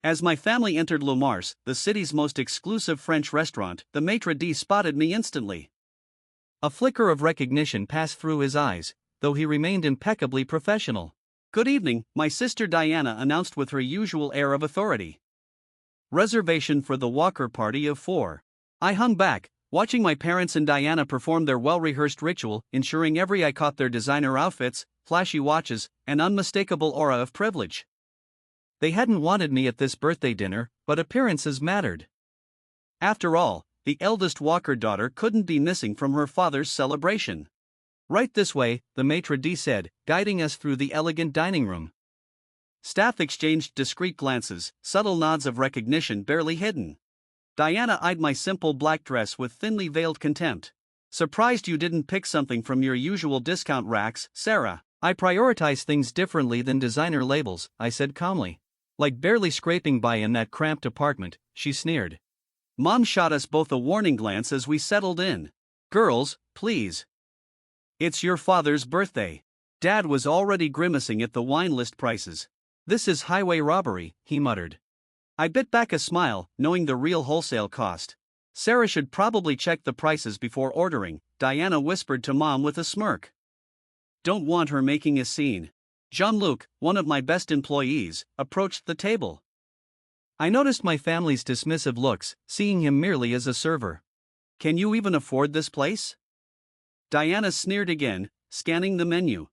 As my family entered Le Mars, the city's most exclusive French restaurant, the maitre d' spotted me instantly. A flicker of recognition passed through his eyes, though he remained impeccably professional. "Good evening," my sister Diana announced with her usual air of authority. "Reservation for the Walker party of 4. I hung back, watching my parents and Diana perform their well-rehearsed ritual, ensuring every eye caught their designer outfits, flashy watches, and unmistakable aura of privilege. They hadn't wanted me at this birthday dinner, but appearances mattered. After all, the eldest Walker daughter couldn't be missing from her father's celebration. "Right this way," the maitre d' said, guiding us through the elegant dining room. Staff exchanged discreet glances, subtle nods of recognition barely hidden. Diana eyed my simple black dress with thinly veiled contempt. "Surprised you didn't pick something from your usual discount racks, Sarah." "I prioritize things differently than designer labels," I said calmly. "Like barely scraping by in that cramped apartment," she sneered. Mom shot us both a warning glance as we settled in. "Girls, please. It's your father's birthday." Dad was already grimacing at the wine list prices. "This is highway robbery," he muttered. I bit back a smile, knowing the real wholesale cost. "Sarah should probably check the prices before ordering," Diana whispered to Mom with a smirk. "Don't want her making a scene." Jean-Luc, one of my best employees, approached the table. I noticed my family's dismissive looks, seeing him merely as a server. "Can you even afford this place?" Diana sneered again, scanning the menu.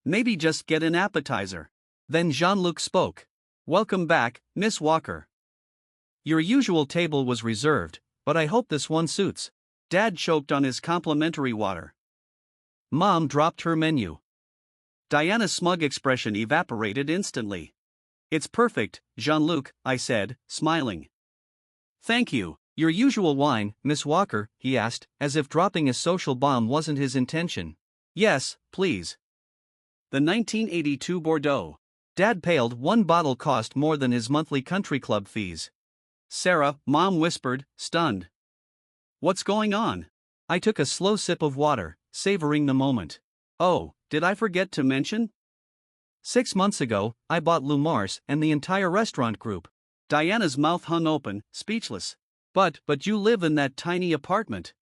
"Maybe just get an appetizer." Then Jean-Luc spoke. "Welcome back, Miss Walker. Your usual table was reserved, but I hope this one suits." Dad choked on his complimentary water. Mom dropped her menu. Diana's smug expression evaporated instantly. "It's perfect, Jean-Luc," I said, smiling. "Thank you. Your usual wine, Miss Walker?" he asked, as if dropping a social bomb wasn't his intention. "Yes, please. The 1982 Bordeaux." Dad paled. One bottle cost more than his monthly country club fees. "Sarah," Mom whispered, stunned. "What's going on?" I took a slow sip of water, savoring the moment. "Oh, did I forget to mention? 6 months ago, I bought Le Mars and the entire restaurant group." Diana's mouth hung open, speechless. But you live in that tiny apartment.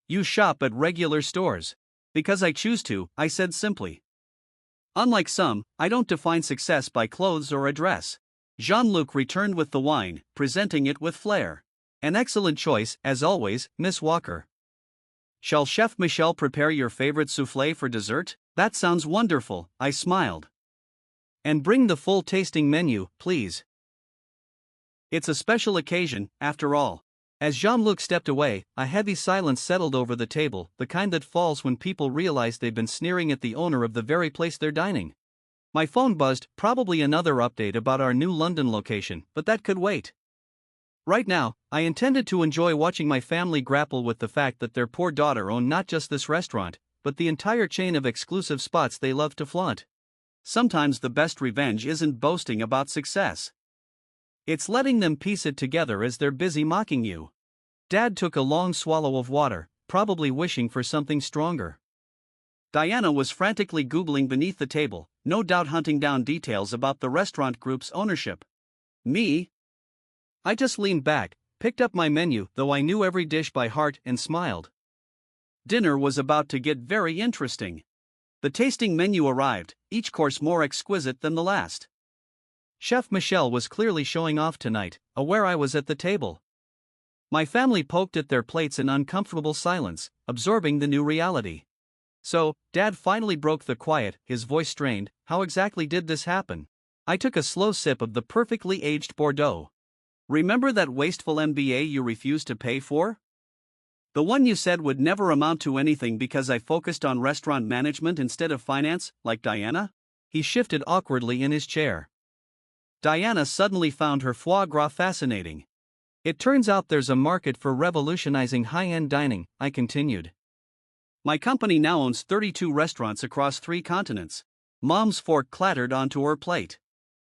You shop at regular stores." "Because I choose to," I said simply. "Unlike some, I don't define success by clothes or address." Jean-Luc returned with the wine, presenting it with flair. "An excellent choice, as always, Miss Walker. Shall Chef Michel prepare your favorite soufflé for dessert?" "That sounds wonderful," I smiled. "And bring the full tasting menu, please. It's a special occasion, after all." As Jean-Luc stepped away, a heavy silence settled over the table, the kind that falls when people realize they've been sneering at the owner of the very place they're dining. My phone buzzed, probably another update about our new London location, but that could wait. Right now, I intended to enjoy watching my family grapple with the fact that their poor daughter owned not just this restaurant, but the entire chain of exclusive spots they love to flaunt. Sometimes the best revenge isn't boasting about success. It's letting them piece it together as they're busy mocking you. Dad took a long swallow of water, probably wishing for something stronger. Diana was frantically Googling beneath the table, no doubt hunting down details about the restaurant group's ownership. Me? I just leaned back, picked up my menu, though I knew every dish by heart, and smiled. Dinner was about to get very interesting. The tasting menu arrived, each course more exquisite than the last. Chef Michel was clearly showing off tonight, aware I was at the table. My family poked at their plates in uncomfortable silence, absorbing the new reality. "So, Dad finally broke the quiet," his voice strained. "How exactly did this happen?" I took a slow sip of the perfectly aged Bordeaux. "Remember that wasteful MBA you refused to pay for? The one you said would never amount to anything because I focused on restaurant management instead of finance, like Diana?" He shifted awkwardly in his chair. Diana suddenly found her foie gras fascinating. "It turns out there's a market for revolutionizing high-end dining," I continued. "My company now owns 32 restaurants across 3 continents." Mom's fork clattered onto her plate.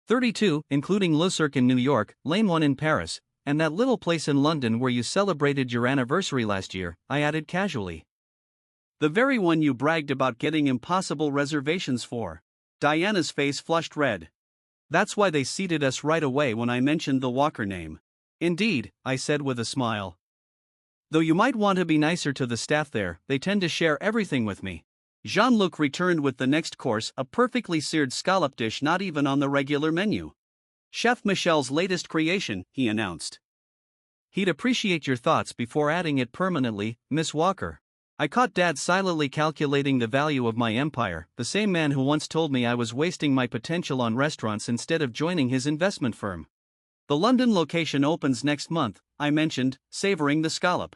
32, including Le Cirque in New York, Lane 1 in Paris, and that little place in London where you celebrated your anniversary last year, I added casually. "The very one you bragged about getting impossible reservations for." Diana's face flushed red. That's why they seated us right away when I mentioned the Walker name. Indeed, I said with a smile. Though you might want to be nicer to the staff there, they tend to share everything with me. Jean-Luc returned with the next course, a perfectly seared scallop dish not even on the regular menu. Chef Michel's latest creation, he announced. He'd appreciate your thoughts before adding it permanently, Miss Walker. I caught Dad silently calculating the value of my empire, the same man who once told me I was wasting my potential on restaurants instead of joining his investment firm. The London location opens next month, I mentioned, savoring the scallop.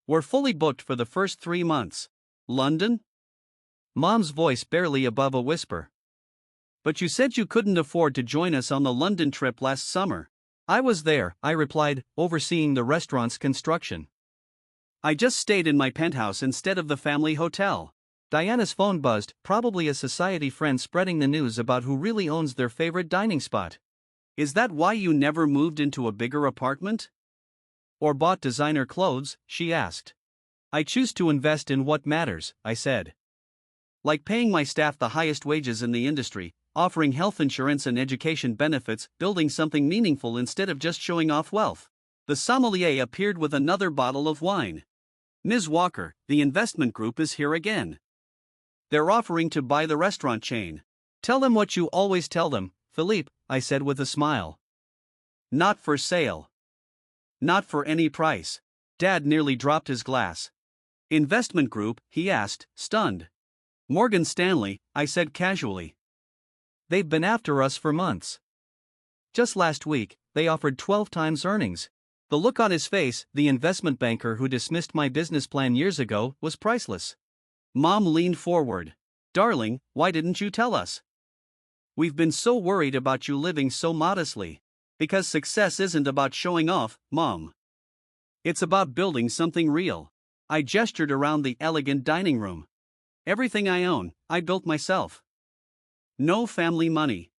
We're fully booked for the first 3 months. London? Mom's voice barely above a whisper. But you said you couldn't afford to join us on the London trip last summer. I was there, I replied, overseeing the restaurant's construction. I just stayed in my penthouse instead of the family hotel. Diana's phone buzzed, probably a society friend spreading the news about who really owns their favorite dining spot. Is that why you never moved into a bigger apartment? Or bought designer clothes? She asked. I choose to invest in what matters, I said. Like paying my staff the highest wages in the industry, offering health insurance and education benefits, building something meaningful instead of just showing off wealth. The sommelier appeared with another bottle of wine. Ms. Walker, the investment group is here again. They're offering to buy the restaurant chain. Tell them what you always tell them, Philippe, I said with a smile. Not for sale. Not for any price. Dad nearly dropped his glass. Investment group, he asked, stunned. Morgan Stanley, I said casually. They've been after us for months. Just last week, they offered 12 times earnings. The look on his face, the investment banker who dismissed my business plan years ago, was priceless. Mom leaned forward. Darling, why didn't you tell us? We've been so worried about you living so modestly. Because success isn't about showing off, Mom. It's about building something real. I gestured around the elegant dining room. Everything I own, I built myself. No family money.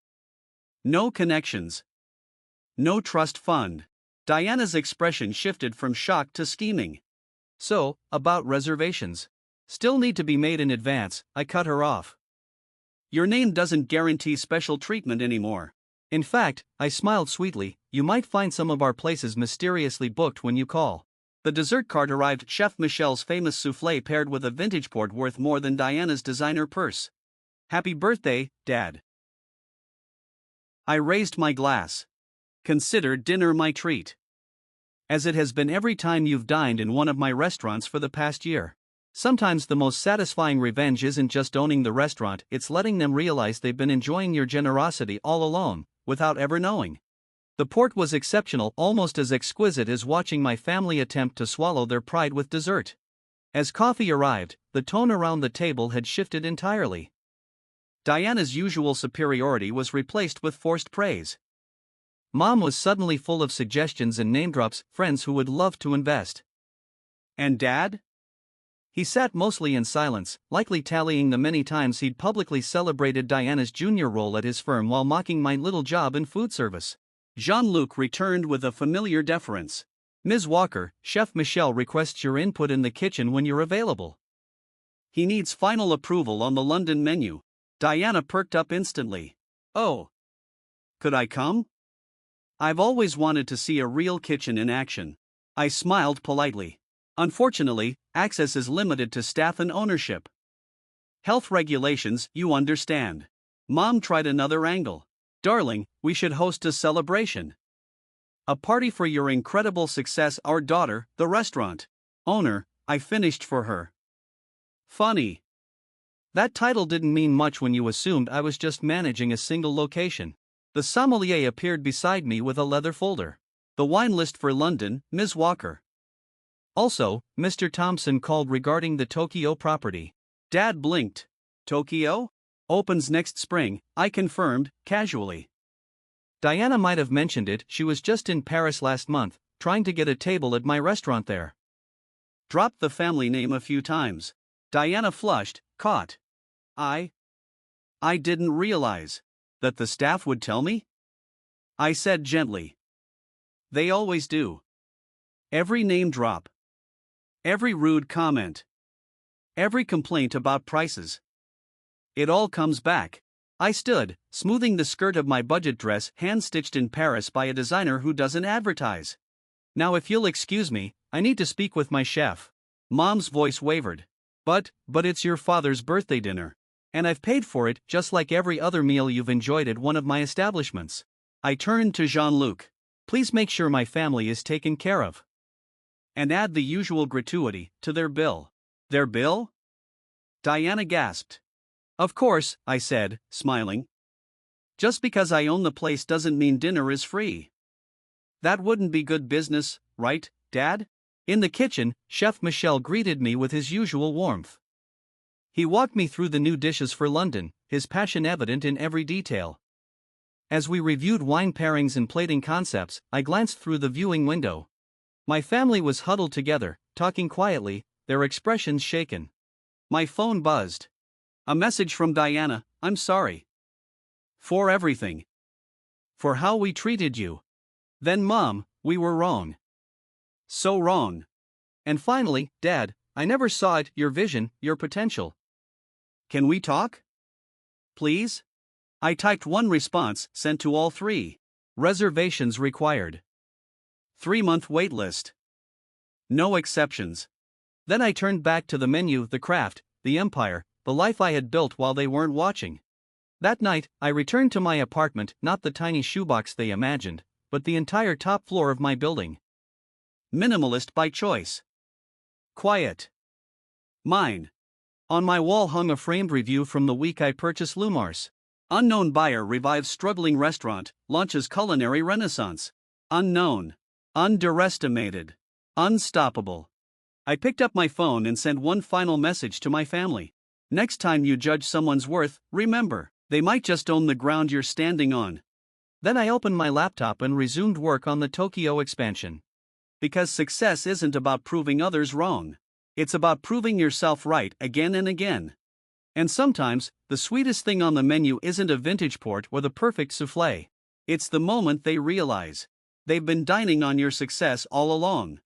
No connections. No trust fund. Diana's expression shifted from shock to scheming. So, about reservations. Still need to be made in advance, I cut her off. Your name doesn't guarantee special treatment anymore. In fact, I smiled sweetly, you might find some of our places mysteriously booked when you call. The dessert cart arrived, Chef Michel's famous soufflé paired with a vintage port worth more than Diana's designer purse. Happy birthday, Dad. I raised my glass. Consider dinner my treat. As it has been every time you've dined in one of my restaurants for the past year. Sometimes the most satisfying revenge isn't just owning the restaurant, it's letting them realize they've been enjoying your generosity all along, without ever knowing. The port was exceptional, almost as exquisite as watching my family attempt to swallow their pride with dessert. As coffee arrived, the tone around the table had shifted entirely. Diana's usual superiority was replaced with forced praise. Mom was suddenly full of suggestions and name drops, friends who would love to invest. And Dad? He sat mostly in silence, likely tallying the many times he'd publicly celebrated Diana's junior role at his firm while mocking my little job in food service. Jean-Luc returned with a familiar deference. Ms. Walker, Chef Michel requests your input in the kitchen when you're available. He needs final approval on the London menu. Diana perked up instantly. Oh. Could I come? I've always wanted to see a real kitchen in action. I smiled politely. Unfortunately, access is limited to staff and ownership. Health regulations, you understand. Mom tried another angle. Darling, we should host a celebration. A party for your incredible success. Our daughter, the restaurant owner, I finished for her. Funny. That title didn't mean much when you assumed I was just managing a single location. The sommelier appeared beside me with a leather folder. The wine list for London, Ms. Walker. Also, Mr. Thompson called regarding the Tokyo property. Dad blinked. Tokyo? Opens next spring, I confirmed, casually. Diana might have mentioned it, she was just in Paris last month, trying to get a table at my restaurant there. Dropped the family name a few times. Diana flushed, caught. I didn't realize that the staff would tell me? I said gently. They always do. Every name drop. Every rude comment. Every complaint about prices. It all comes back. I stood, smoothing the skirt of my budget dress hand-stitched in Paris by a designer who doesn't advertise. Now if you'll excuse me, I need to speak with my chef. Mom's voice wavered. But it's your father's birthday dinner. And I've paid for it just like every other meal you've enjoyed at one of my establishments. I turned to Jean-Luc. Please make sure my family is taken care of. And add the usual gratuity to their bill. Their bill? Diana gasped. Of course, I said, smiling. Just because I own the place doesn't mean dinner is free. That wouldn't be good business, right, Dad? In the kitchen, Chef Michel greeted me with his usual warmth. He walked me through the new dishes for London, his passion evident in every detail. As we reviewed wine pairings and plating concepts, I glanced through the viewing window. My family was huddled together, talking quietly, their expressions shaken. My phone buzzed. A message from Diana, I'm sorry. For everything. For how we treated you. Then Mom, we were wrong. So wrong. And finally, Dad, I never saw it, your vision, your potential. Can we talk? Please? I typed one response, sent to all three. Reservations required. 3-month waitlist. No exceptions. Then I turned back to the menu, the craft, the empire, the life I had built while they weren't watching. That night, I returned to my apartment, not the tiny shoebox they imagined, but the entire top floor of my building. Minimalist by choice. Quiet. Mine. On my wall hung a framed review from the week I purchased Lumars. Unknown buyer revives struggling restaurant, launches culinary renaissance. Unknown. Underestimated. Unstoppable. I picked up my phone and sent one final message to my family. Next time you judge someone's worth, remember, they might just own the ground you're standing on. Then I opened my laptop and resumed work on the Tokyo expansion. Because success isn't about proving others wrong. It's about proving yourself right again and again. And sometimes, the sweetest thing on the menu isn't a vintage port or the perfect souffle. It's the moment they realize they've been dining on your success all along.